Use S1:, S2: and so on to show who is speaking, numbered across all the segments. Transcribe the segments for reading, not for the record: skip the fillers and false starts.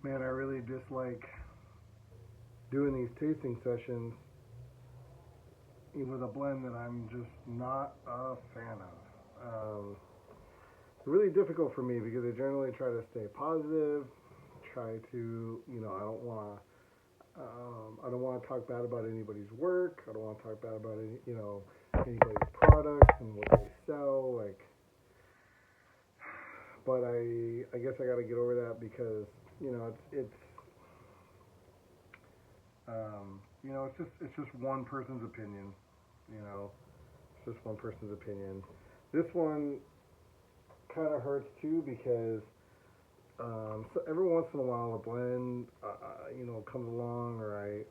S1: Man, I really dislike doing these tasting sessions with a blend that I'm just not a fan of. It's really difficult for me because I generally try to stay positive, try to, I don't want to talk bad about anybody's work. I don't want to talk bad about anybody's products and what they sell. But I guess I got to get over that because it's just one person's opinion. You know, it's just one person's opinion. This one kind of hurts too because so every once in a while a blend comes along or I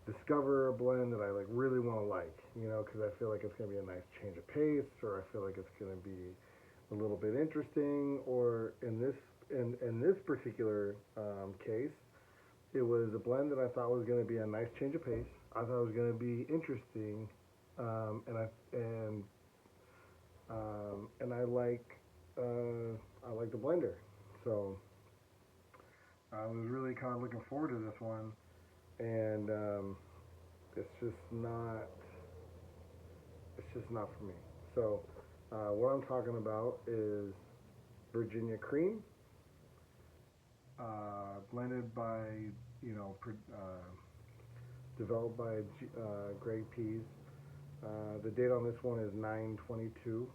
S1: discover a blend that I really want to because I feel like it's gonna be a nice change of pace, or I feel like it's gonna be a little bit interesting, or in this particular case, it was a blend that I thought was gonna be a nice change of pace. I thought it was gonna be interesting, and I like the blender, so I was really kind of looking forward to this one, and it's just not it's just not for me. So what I'm talking about is Virginia Cream, blended by developed by Greg Pease. The date on this one is 9/22,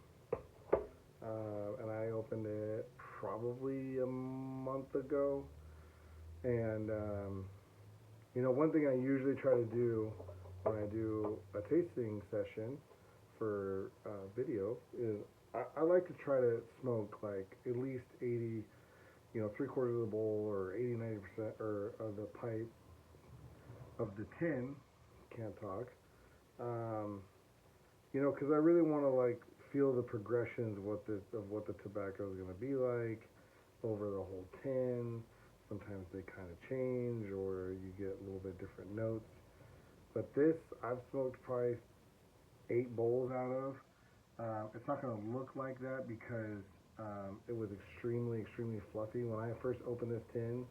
S1: and I opened it probably a month ago. And one thing I usually try to do when I do a tasting session for video is I like to try to smoke at least 80, three-quarters of the bowl, or 80, 90% or of the pipe of the tin. Can't talk. Because I really want to feel the progressions of what the tobacco is going to be like over the whole tin. Sometimes they kind of change, or you get a little bit different notes. But this, I've smoked probably 8 bowls out of. It's not going to look like that because it was extremely, extremely fluffy. When I first opened this tin,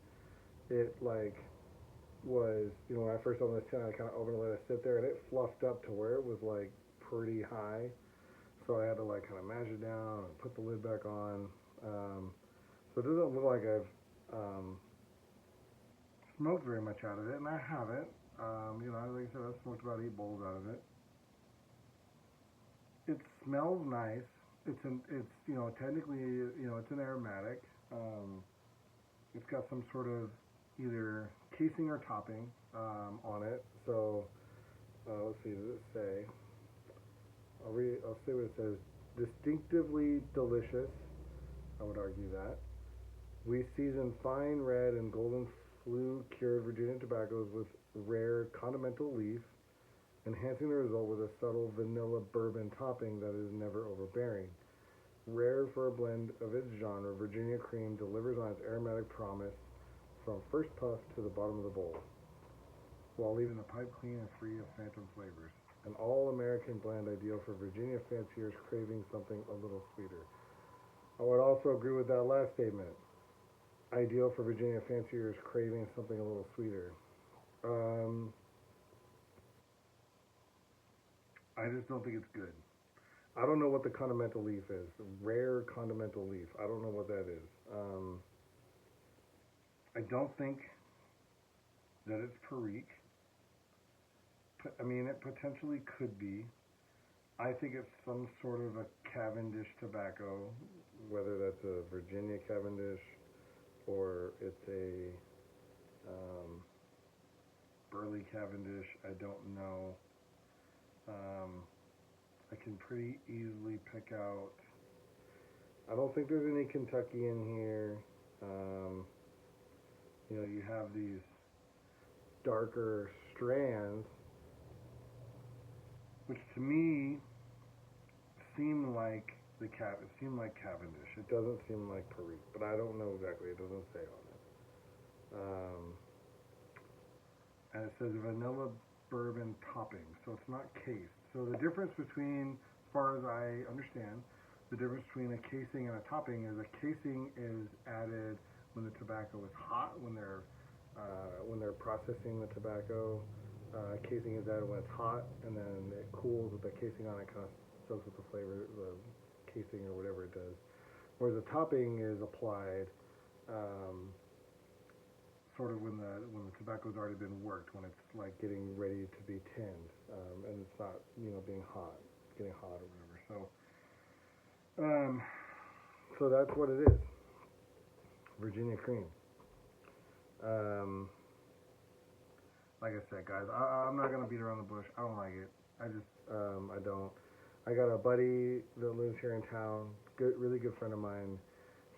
S1: it was, when I first opened this tin, I kind of opened it, let it sit there, and it fluffed up to where it was pretty high. So I had to kind of mash it down and put the lid back on. So it doesn't look like I've smoked very much out of it, and I haven't. Like I said, I've smoked about 8 bowls out of it. It smells nice. Technically, it's an aromatic. It's got some sort of either casing or topping on it. So let's see. Does it say? I'll say what it says. Distinctively delicious. I would argue that. We season fine red and golden flue cured Virginia tobaccos with rare condimental leaf, enhancing the result with a subtle vanilla bourbon topping that is never overbearing. Rare for a blend of its genre, Virginia Cream delivers on its aromatic promise from first puff to the bottom of the bowl, while leaving the pipe clean and free of phantom flavors. An all-American blend ideal for Virginia fanciers craving something a little sweeter. I would also agree with that last statement. Ideal for Virginia fanciers craving something a little sweeter. I just don't think it's good. I don't know what the condimental leaf is. Rare condimental leaf. I don't know what that is. I don't think that it's Perique. I mean, it potentially could be. I think it's some sort of a Cavendish tobacco, whether that's a Virginia Cavendish or it's a Burley Cavendish. I don't know. I can pretty easily pick out. I don't think there's any Kentucky in here. You have these darker strands, which to me seem like it seemed like Cavendish. It doesn't seem like Perique, but I don't know exactly. It doesn't say on it. And it says vanilla bourbon topping, so it's not cased. So the difference between, as far as I understand, The difference between a casing and a topping is a casing is added when the tobacco is hot, when they're processing the tobacco. Casing is added when it's hot, and then it cools with the casing on it, kind of soaks with the flavor, the casing or whatever it does. Whereas the topping is applied sort of when the tobacco's already been worked, when it's like getting ready to be tinned, and it's not being hot, getting hot or whatever. So that's what it is. Virginia cream. Like I said, guys, I'm not gonna beat around the bush. I don't like it. I don't. I got a buddy that lives here in town. Really good friend of mine.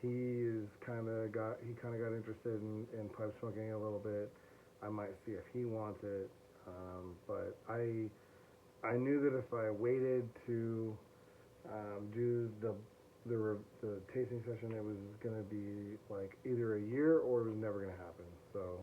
S1: He kind of got interested in pipe smoking a little bit. I might see if he wants it, but I knew that if I waited to do the tasting session, it was gonna be like either a year or it was never gonna happen. So.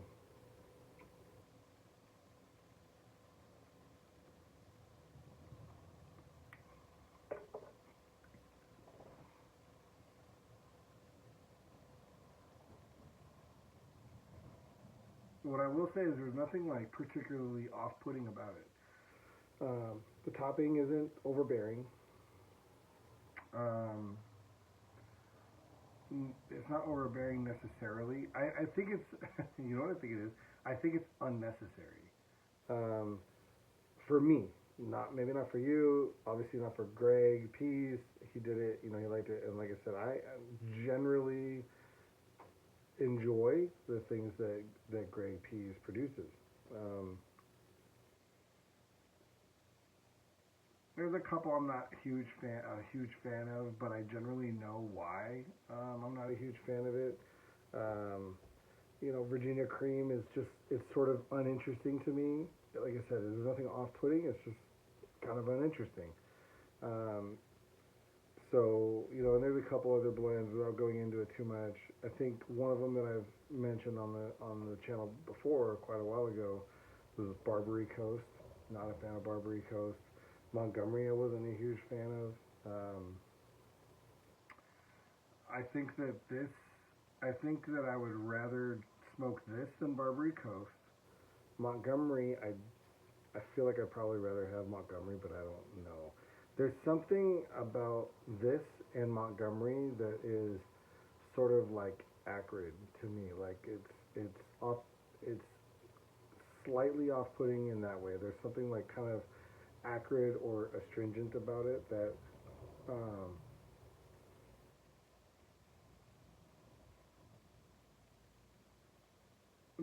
S1: What I will say is there's nothing like particularly off-putting about it. The topping isn't overbearing. It's not overbearing necessarily. I think it's, you know what I think it is? I think it's unnecessary. For me, maybe not for you, obviously not for Greg Pease. He did it, he liked it, and like I said, I generally enjoy the things that Greg Pease produces. There's a couple I'm not a huge fan of, but I generally know why I'm not a huge fan of it. Virginia cream is it's sort of uninteresting to me. Like I said, there's nothing off-putting. It's just kind of uninteresting. And there's a couple other blends without going into it too much. I think one of them that I've mentioned on the channel before quite a while ago was Barbary Coast. Not a fan of Barbary Coast. Montgomery I wasn't a huge fan of. I think that I would rather smoke this than Barbary Coast. Montgomery, I feel like I'd probably rather have Montgomery, but I don't know. There's something about this and Montgomery that is sort of like acrid to me. Like it's slightly off-putting in that way. There's something like kind of acrid or astringent about it that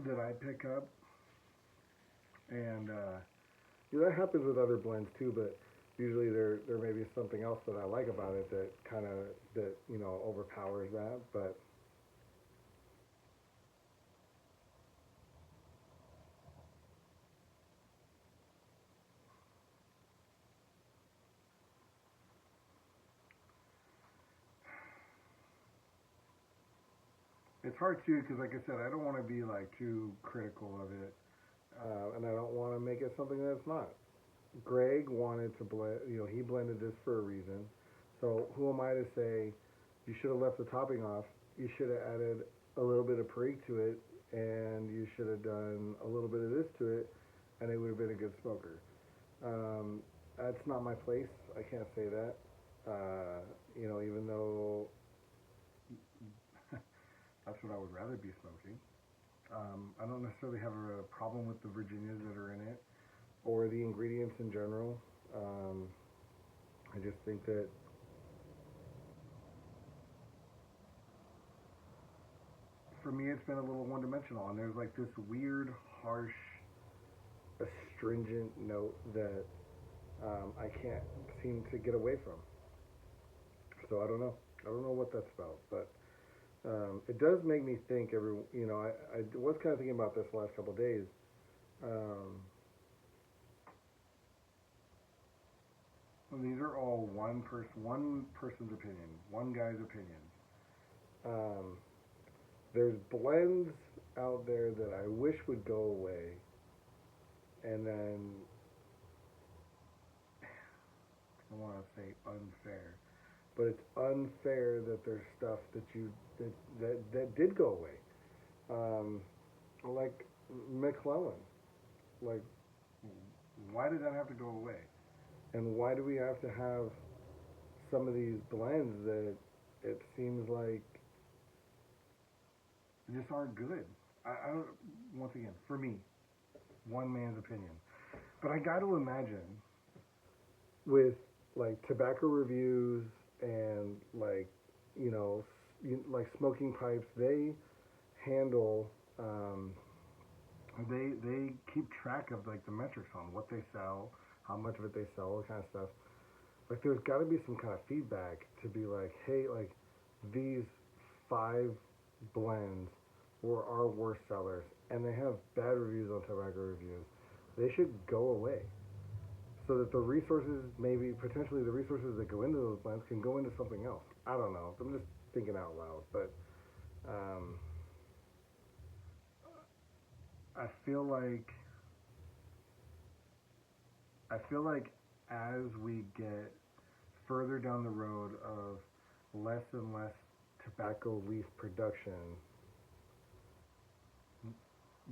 S1: that I pick up, and that happens with other blends too. But usually there may be something else that I like about it that overpowers that. But it's hard too because, like I said, I don't want to be like too critical of it, and I don't want to make it something that it's not. Greg wanted to blend, he blended this for a reason. So who am I to say you should have left the topping off? You should have added a little bit of Perique to it, and you should have done a little bit of this to it, and it would have been a good smoker. That's not my place. I can't say that. Even though that's what I would rather be smoking. I don't necessarily have a problem with the Virginias that are in it or the ingredients in general. I just think that for me it's been a little one-dimensional, and there's like this weird, harsh, astringent note that I can't seem to get away from. So I don't know. I don't know what that's about, but it does make me think. I was kind of thinking about this the last couple of days. Well, these are all one person's opinion, one guy's opinion. There's blends out there that I wish would go away, and then I want to say unfair. but it's unfair that there's stuff that did go away. Um, like McClellan, like why did that have to go away? And why do we have to have some of these blends that it seems like just aren't good? I don't. Once again, for me, one man's opinion, but I got to imagine with like tobacco reviews and like you know like smoking pipes, they handle they keep track of like the metrics on what they sell, how much of it they sell, all that kind of stuff. Like there's got to be some kind of feedback to be like, hey, like these 5 blends were our worst sellers, and they have bad reviews on tobacco reviews. They should go away, so that the resources, maybe potentially the resources that go into those blends, can go into something else. I don't know. I'm just thinking out loud, but um, I feel like I feel like as we get further down the road of less and less tobacco leaf production,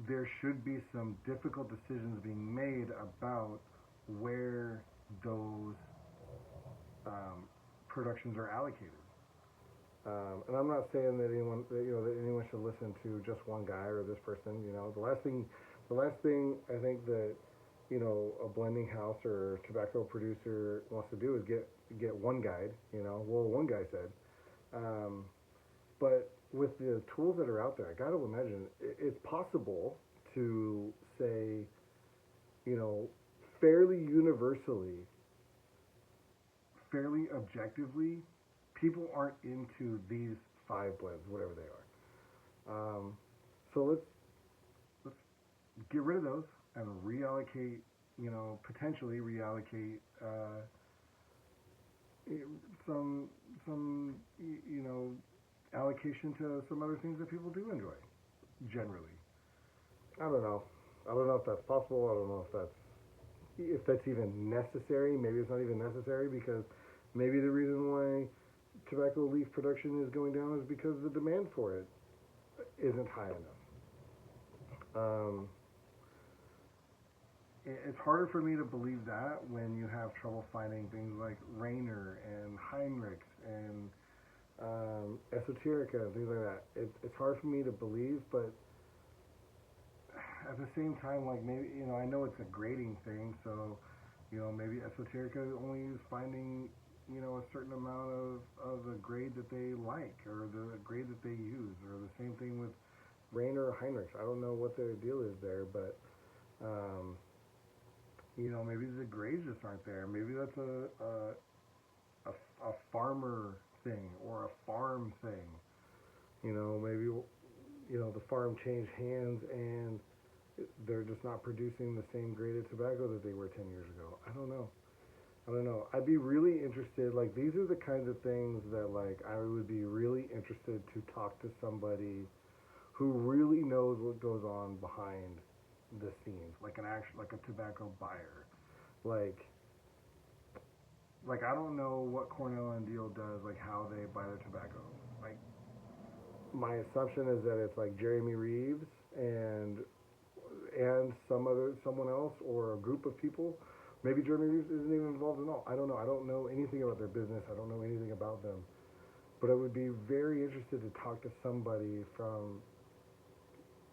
S1: there should be some difficult decisions being made about where those productions are allocated. And I'm not saying that anyone should listen to just one guy or this person. The last thing I think that a blending house or tobacco producer wants to do is get one guide. Well, one guy said. But with the tools that are out there, I got to imagine it's possible to say, fairly universally, fairly objectively, people aren't into these 5 blends, whatever they are. So let's get rid of those and reallocate, potentially reallocate some allocation to some other things that people do enjoy. Generally, I don't know. I don't know if that's possible. I don't know if that's even necessary. Maybe it's not even necessary because maybe the reason why tobacco leaf production is going down is because the demand for it isn't high enough. It's harder for me to believe that when you have trouble finding things like Rainer and Heinrichs and Esoterica and things like that. It's hard for me to believe, but at the same time, like maybe I know it's a grading thing, so maybe Esoterica only is finding a certain amount of the grade that they like or the grade that they use, or the same thing with Rainer or Heinrichs. I don't know what their deal is there, but maybe the grades just aren't there. Maybe that's a farmer thing or a farm thing. Maybe the farm changed hands and they're just not producing the same graded tobacco that they were 10 years ago. I don't know. I'd be really interested. Like these are the kinds of things that like I would be really interested to talk to somebody who really knows what goes on behind the scenes, like like a tobacco buyer. Like I don't know what Cornell and Deal does, like how they buy their tobacco. Like my assumption is that it's like Jeremy Reeves and someone else or a group of people. Maybe Jeremy Reeves isn't even involved at all. I don't know. I don't know anything about their business. I don't know anything about them. But I would be very interested to talk to somebody from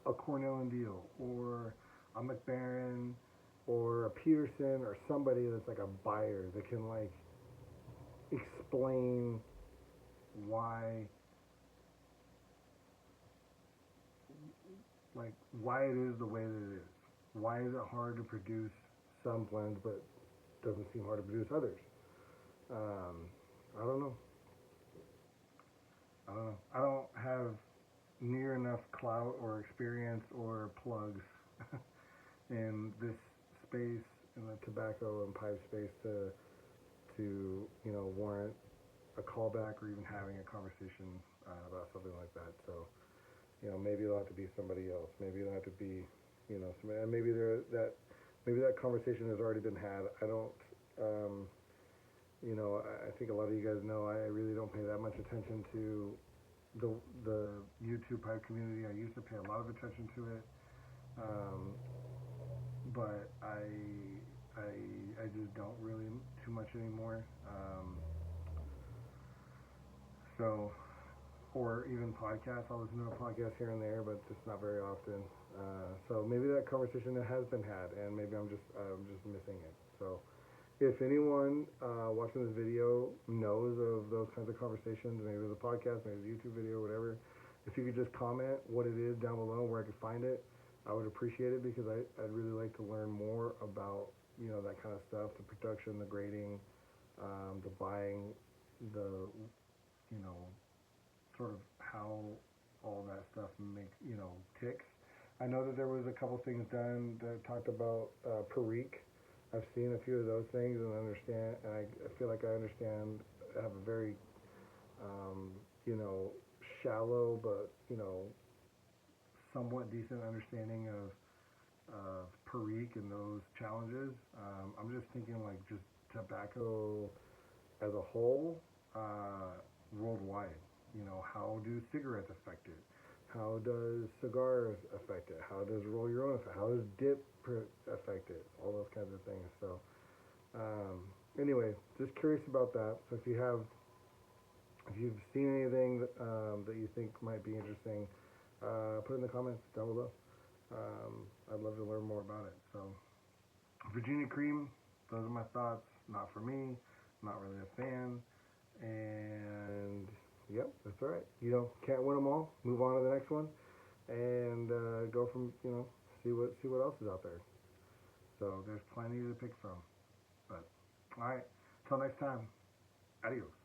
S1: a Cornell and Deal or a McBaron or a Peterson or somebody that's like a buyer that can like explain why why it is the way that it is. Why is it hard to produce some blends but doesn't seem hard to produce others? I don't know. I don't have near enough clout or experience or plugs in this space, in the tobacco and pipe space to warrant a callback or even having a conversation about something like that. So maybe it'll have to be somebody else. Maybe it'll have to be somebody, and maybe that conversation has already been had. I don't. I think a lot of you guys know I really don't pay that much attention to the YouTube pipe community. I used to pay a lot of attention to it, but I just don't really too much anymore. So, or even podcasts. I'll listen to a podcast here and there, but just not very often. So maybe that conversation has been had, and maybe I'm just missing it. So, if anyone watching this video knows of those kinds of conversations, maybe it was a podcast, maybe it was a YouTube video, whatever, if you could just comment what it is down below, where I could find it, I would appreciate it, because I'd really like to learn more about that kind of stuff, the production, the grading, the buying, the you know sort of how all that stuff ticks. I know that there was a couple things done that talked about Perique. I've seen a few of those things and understand, and I feel like I understand. I have a very shallow but somewhat decent understanding of Perique and those challenges. I'm just thinking like just tobacco as a whole, worldwide. How do cigarettes affect it? How does cigars affect it? How does roll your own affect it? How does dip affect it? All those kinds of things. So, anyway, just curious about that. So if you've seen anything that you think might be interesting, put it in the comments down below. I'd love to learn more about it. So, Virginia Cream, those are my thoughts. Not for me. Not really a fan. And yep, that's all right. Can't win them all. Move on to the next one, and go from see what else is out there. So there's plenty to pick from. But all right, till next time. Adios.